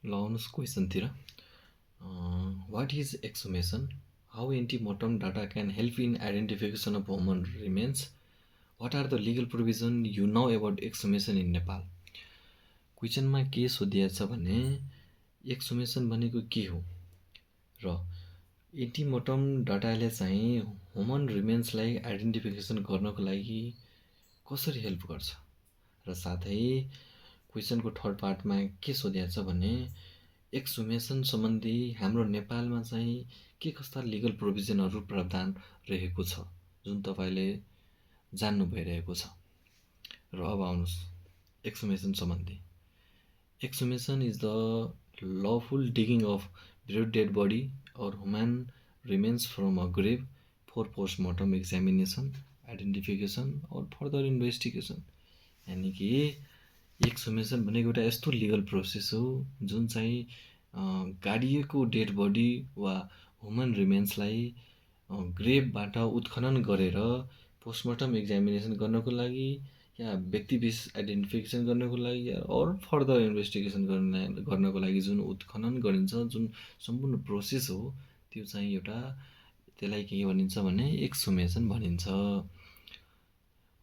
ल आउनुहोस् क्वेसनतिर। What is exhumation? How antemortem data can help in identification of human remains? What are the legal provision you know about exhumation in Nepal? क्वेसनमा के सोधिएको छ भने एक्सुमेसन भनेको के हो र एन्टिमोर्टम डाटाले चाहिँ ह्युमन रिमेन्सलाई आइडेन्टिफिकेसन गर्नको लागि कसरी हेल्प गर्छ र साथै क्वेसनको थर्ड पार्टमा के सोधिएको छ भने एक्सुमेसन सम्बन्धी हाम्रो नेपालमा चाहिँ के कस्ता लिगल प्रोभिजनहरू प्रावधान रहेको छ जुन तपाईँले जान्नु भइरहेको छ। र अब आउनुहोस् एक्सुमेसन सम्बन्धी। Exhumation is the lawful digging of buried dead body or human remains from a grave for postmortem examination, identification or further investigation। यानि कि एक्सुमेसन भनेको एउटा यस्तो लिगल प्रोसेस हो जुन चाहिँ गाडिएको डेड बडी वा ह्युमन रिमेन्सलाई ग्रेभबाट उत्खनन गरेर पोस्टमर्टम एक्जामिनेसन गर्नको लागि या व्यक्ति विशेष आइडेन्टिफिकेसन गर्नको लागि अर फर्दर इन्भेस्टिगेसन गर्नको लागि जुन उत्खनन गरिन्छ, जुन सम्पूर्ण प्रोसेस हो त्यो चाहिँ एउटा त्यसलाई के भनिन्छ भने एक्सुमेसन भनिन्छ।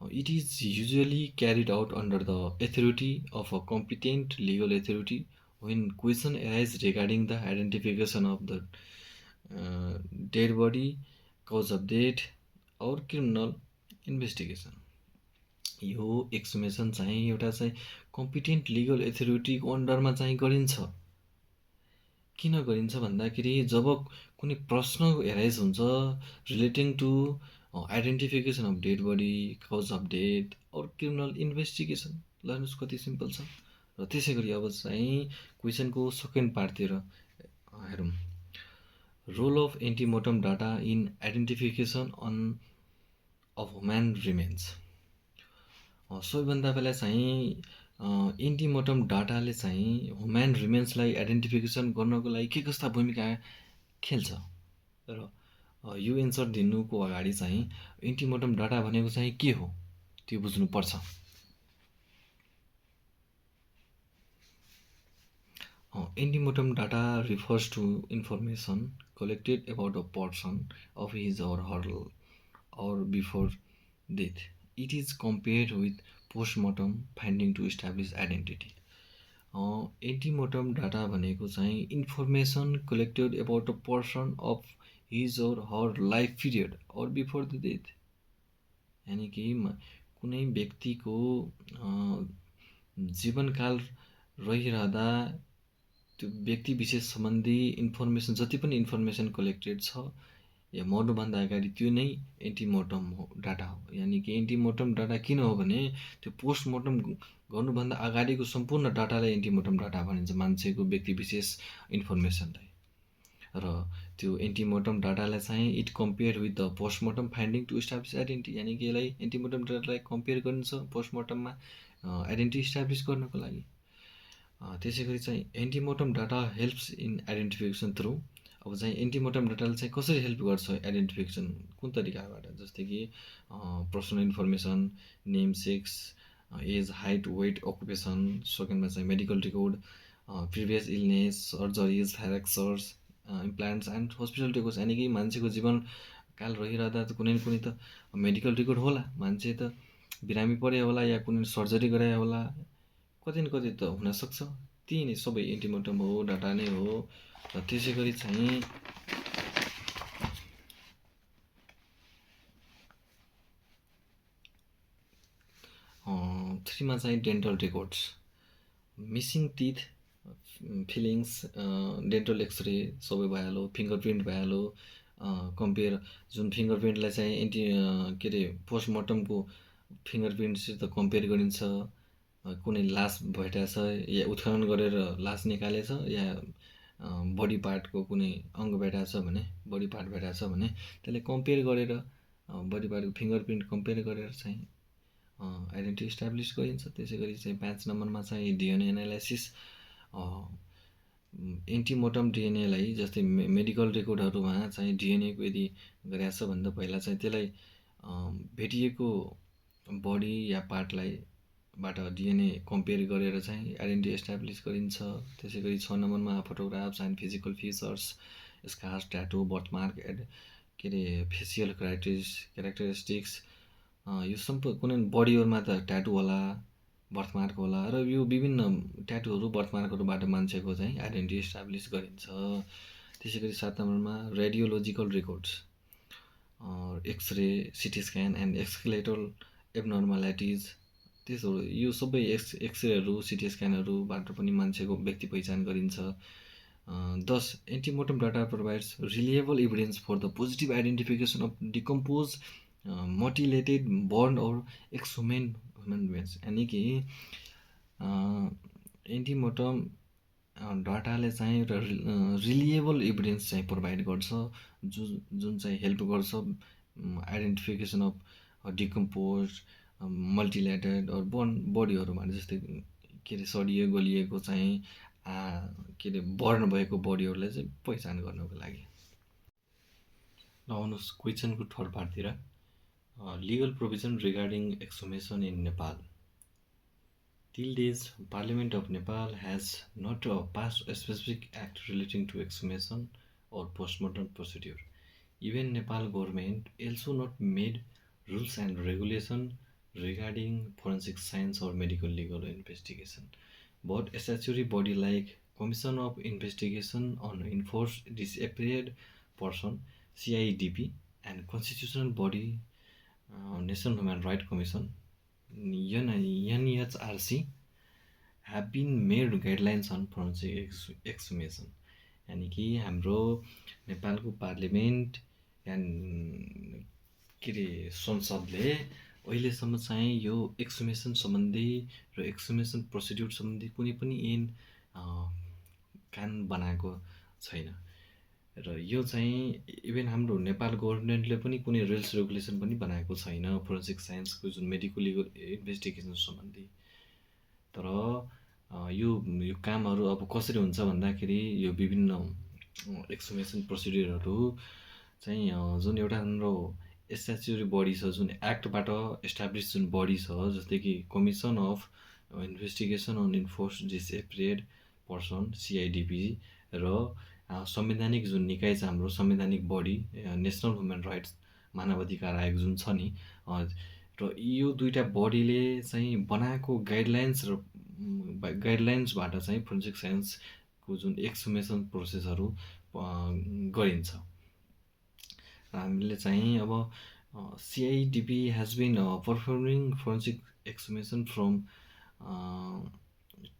It is usually carried out under the authority of a competent legal authority when question arises regarding the identification of the dead body, cause of death or criminal investigation। यो एक्सुमेसन चाहिँ एउटा चाहिँ कम्पिटेन्ट लिगल एथोरिटीको अन्डरमा चाहिँ गरिन्छ। किन गरिन्छ भन्दाखेरि जब कुनै प्रश्न एराइज हुन्छ relating to identification of dead body, cause of death और क्रिमिनल इन्भेस्टिगेसन। ल हेर्नुहोस् कति सिम्पल छ। र त्यसै गरी अब चाहिँ क्वेसनको सेकेन्ड पार्टतिर हेरौँ। Role of antemortem data in identification of human remains. सबैभन्दा पहिला चाहिँ एन्टिमोर्टम डाटाले चाहिँ ह्युमन रिमेन्सलाई आइडेन्टिफिकेसन गर्नको लागि के कस्ता भूमिका खेल्छ र यो एन्सर दिनुको अगाडि चाहिँ एन्टिमोर्टम डाटा भनेको चाहिँ के हो त्यो बुझ्नुपर्छ। Antemortem data refers to information collected about a person of his or her or before death. It is compared with postmortem finding to establish identity. Antemortem data भनेको चाहिँ information collected about a person of his or her life period or before the death. यानि कि कुनै व्यक्तिको जीवनकाल रहिरहँदा त्यो व्यक्ति विशेष सम्बन्धी इन्फर्मेसन जति पनि इन्फर्मेसन कलेक्टेड छ या मर्नुभन्दा अगाडि त्यो नै एन्टिमोर्टम हो डाटा हो। यानि कि एन्टिमोर्टम डाटा किन हो भने त्यो पोस्टमोर्टम गर्नुभन्दा अगाडिको सम्पूर्ण डाटालाई एन्टिमोर्टम डाटा भनिन्छ, मान्छेको व्यक्ति विशेष इन्फर्मेसनलाई। र त्यो एन्टिमोर्टम डाटालाई चाहिँ it compare with the postmortem finding to establish identity. यानि कि यसलाई एन्टिमोर्टम डाटालाई कम्पेयर गरिन्छ पोस्टमोर्टममा आइडेन्टिटी इस्टाब्लिस गर्नको लागि। त्यसै गरी चाहिँ antemortem data helps in identification through. अब चाहिँ एन्टिमोर्टम डाटाले चाहिँ कसरी हेल्प गर्छ आइडेन्टिफिकेसन, कुन तरिकाबाट? जस्तै कि personal information, name, sex, age, height, weight, occupation. सेकेन्डमा चाहिँ medical record, previous illness, surgeries, fractures, implants and hospital records. यानि कि मान्छेको जीवनकाल रहिरहँदा त कुनै न कुनै त मेडिकल रेकर्ड होला, मान्छे त बिरामी परे होला या कुनै सर्जरी गराए होला, कति न कति त हुनसक्छ। ती नै सबै एन्टिमोर्टम हो, डाटा नै हो। र त्यसै गरी चाहिँ थ्रीमा चाहिँ dental records, missing teeth, fillings, dental X ray सबै भइहाल्यो, फिङ्गर प्रिन्ट भइहाल्यो। कम्पेयर जुन फिङ्गर प्रिन्टलाई चाहिँ के अरे पोस्टमर्टमको फिङ्गर प्रिन्टसित कम्पेयर गरिन्छ। कुनै लास भेटाएछ या उत्खनन गरेर लास निकालेछ या बडी पार्टको कुनै अङ्ग भेटाएछ भने, बडी पार्ट भेटाएछ भने त्यसलाई कम्पेयर गरेर बडी पार्टको फिङ्गर प्रिन्ट कम्पेयर गरेर चाहिँ आइडेन्टिटी इस्टाब्लिस गरिन्छ। त्यसै गरी चाहिँ 5 नम्बरमा चाहिँ डिएनए एनालाइसिस। एन्टिमोर्टम डिएनएलाई जस्तै मेडिकल रेकर्डहरूमा चाहिँ डिएनएको यदि गरेको छ भन्दा पहिला चाहिँ त्यसलाई भेटिएको बडी या पार्टलाई बाट डिएनए कम्पेयर गरेर चाहिँ आइडेन्टिटी एस्टाब्लिस गरिन्छ। त्यसै गरी 6 नम्बरमा photographs and physical features, scars, tattoo, birthmark, के अरे फेसियल क्यारेक्टरिस्टिक्स, यो कुनै बडीहरूमा त ट्याटू होला, बर्थमार्क होला, र यो विभिन्न ट्याटूहरू बर्थमार्कहरूबाट मान्छेको चाहिँ आइडेन्टिटी एस्टाब्लिस गरिन्छ। त्यसै गरी 7 नम्बरमा radiological records, x-ray, CT scan and skeletal abnormalities, त्यसहरू यो सबै एक्सरेहरू, सिटी स्क्यानहरूबाट पनि मान्छेको व्यक्ति पहिचान गरिन्छ। 10 antemortem data provides reliable evidence for the positive identification of decompose mutilated burn or human beings, यानि कि एन्टिमोर्टम डाटाले चाहिँ एउटा रिलिएबल एभिडेन्स चाहिँ प्रोभाइड गर्छ, जुन चाहिँ हेल्प गर्छ आइडेन्टिफिकेसन अफ डिकम्पोज मल्टिलेटेड और बडीहरूमा, जस्तै के अरे सडियो गलिएको चाहिँ के अरे बर्न भएको बडीहरूलाई चाहिँ पहिचान गर्नको लागि। ल आउनुहोस् क्वेसनको थर्ड पार्टतिर। Legal provision regarding exhumation in Nepal. Till days, Parliament of Nepal has not passed a specific act relating to exhumation or postmortem procedure. Even Nepal government also not made rules and regulation regarding forensic science or medical legal investigation. But a statutory body like Commission of Investigation on Enforced Disappeared Person (CIDP) and constitutional body National Human Rights Commission NHRC have been made guidelines on forensic exhumation. यानि कि हाम्रो नेपालको parliament के अरे संसदले अहिलेसम्म चाहिँ यो एक्सहुमेसन सम्बन्धी र एक्सहुमेसन प्रोसिड्युर सम्बन्धी कुनै पनि ऐन कानुन बनाएको छैन। र यो चाहिँ इभन हाम्रो नेपाल गभर्मेन्टले पनि कुनै रुल्स रेगुलेसन पनि बनाएको छैन फोरेन्सिक साइन्सको जुन मेडिकल लिगल इन्भेस्टिगेसन सम्बन्धी। तर यो कामहरू अब कसरी हुन्छ भन्दाखेरि यो विभिन्न एक्सहुमेसन प्रोसिड्युरहरू चाहिँ जुन एउटा हाम्रो स्ट्याच्युटरी बडी छ, जुन एक्टबाट एस्टाब्लिस जुन बडी छ, जस्तै कि commission of investigation on enforced disappeared person (CIDP) र संवैधानिक जुन निकाय छ हाम्रो संवैधानिक बडी नेसनल ह्युमन राइट्स मानव अधिकार आयोग जुन छ नि, र यो दुईटा बडीले चाहिँ बनाएको गाइडलाइन्सबाट चाहिँ फोरेन्सिक साइन्सको जुन एक्सहुमेसन प्रोसेसहरू गरिन्छ। हामीले चाहिँ अब CIDP has been performing forensic exhumation from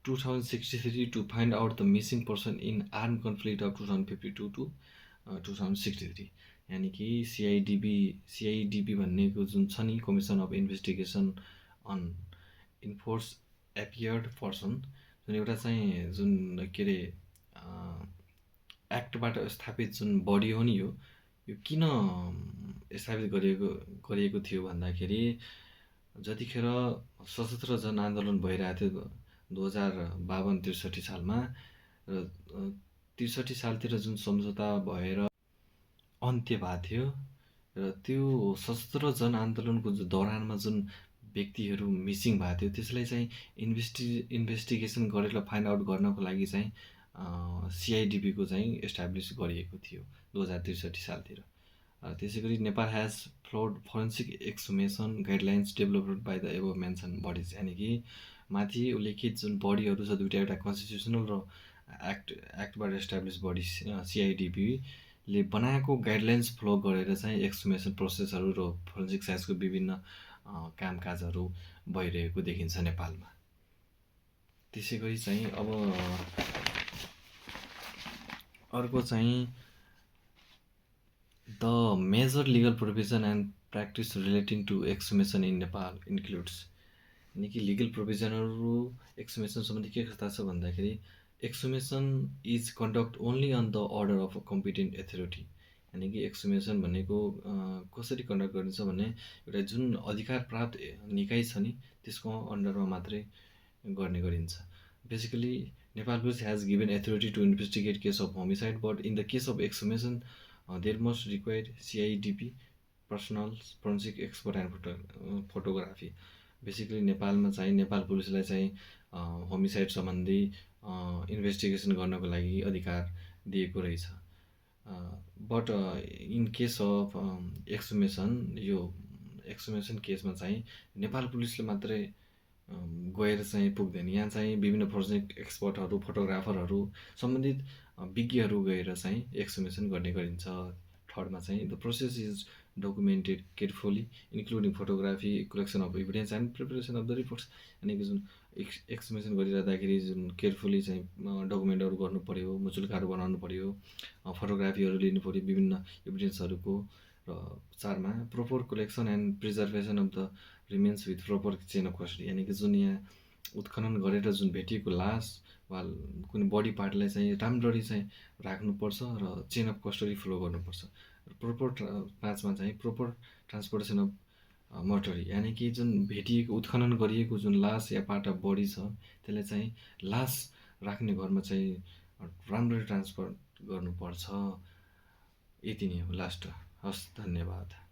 2063 to find out the missing person in armed conflict of 2052 to 2063। यानि कि CIDP भन्नेको जुन छ नि, commission of investigation on enforce appeared person, जुन एउटा चाहिँ जुन के अरे एक्टबाट स्थापित जुन बडी हो नि, यो किन स्थापित गरिएको थियो भन्दाखेरि जतिखेर सशस्त्र जनआन्दोलन भइरहेको थियो 2052-63 सालमा, र 63 सालतिर जुन सम्झौता भएर अन्त्य भएको थियो, र त्यो सशस्त्र जनआन्दोलनको दौरानमा जुन व्यक्तिहरू मिसिङ भएको थियो त्यसलाई चाहिँ इन्भेस्टिगेसन गरेर फाइन्ड आउट गर्नको लागि चाहिँ CIDP को चाहिँ एस्टाब्लिस गरिएको थियो 2063 सालतिर। त्यसै गरी Nepal has followed forensic exhumation guidelines developed by the above mention bodies, यानि कि माथि उल्लेखित जुन बडीहरू छ दुईवटा, एउटा कन्स्टिट्युसनल र एक्टबाट एस्टाब्लिस बडी CIDP ले बनाएको गाइडलाइन्स फ्लो गरेर चाहिँ एक्सहुमेसन प्रोसेसहरू र फोरेन्सिक साइन्सको विभिन्न कामकाजहरू भइरहेको देखिन्छ नेपालमा। त्यसै गरी चाहिँ अब अर्को चाहिँ the major legal provision and practice relating to exhumation in Nepal includes, यानि कि लिगल प्रोभिजनहरू एक्सहुमेसन सम्बन्धी के कस्ता छ भन्दाखेरि exhumation is conduct only on the order of a competent authority, यानि कि एक्सहुमेसन भनेको कसरी कन्डक्ट गरिन्छ भने एउटा जुन अधिकार प्राप्त निकाय छ नि त्यसको अन्डरमा मात्रै गर्ने गरिन्छ। Basically Nepal police has given authority to investigate case of homicide, but in the case of exhumation there must require CIDP personal forensic expert and photography. Basically नेपालमा चाहिँ नेपाल पुलिसलाई चाहिँ होमिसाइड सम्बन्धी इन्भेस्टिगेसन गर्नको लागि अधिकार दिएको रहेछ। बट इन केस अफ एक्सहुमेसन, यो एक्सहुमेसन केसमा चाहिँ नेपाल पुलिसले मात्रै गएर चाहिँ पुग्दैन। यहाँ चाहिँ विभिन्न फोरेन्सिक एक्सपर्टहरू, फोटोग्राफरहरू, सम्बन्धित विज्ञहरू गएर चाहिँ एक्सहुमेसन गर्ने गरिन्छ। थर्डमा चाहिँ the process is documented carefully including photography, collection of evidence and preparation of the reports. यानि कि जुन एक्सहुमेसन गरिरहँदाखेरि जुन केयरफुली चाहिँ डकुमेन्टहरू गर्नु पऱ्यो, मुचुल्काहरू बनाउनु पऱ्यो, फोटोग्राफीहरू लिनु पऱ्यो विभिन्न इभिडेन्सहरूको। र चारमा proper collection and preservation of the remains with proper chain of custody. यानि कि जुन यहाँ उत्खनन गरेर जुन भेटिएको लास वा कुनै बडी पार्टलाई चाहिँ राम्ररी चाहिँ राख्नुपर्छ र चेन अफ कस्टडी फ्लो गर्नुपर्छ। प्रोपर 5मा चाहिँ प्रोपर ट्रान्सपोर्टेसन अफ मर्टरी, यानि कि जुन भेटिएको उत्खनन गरिएको जुन लास या पार्ट अफ बडी छ त्यसलाई चाहिँ लास राख्ने घरमा चाहिँ राम्ररी ट्रान्सफर गर्नुपर्छ। यति नै हो लास्ट। हस्, धन्यवाद।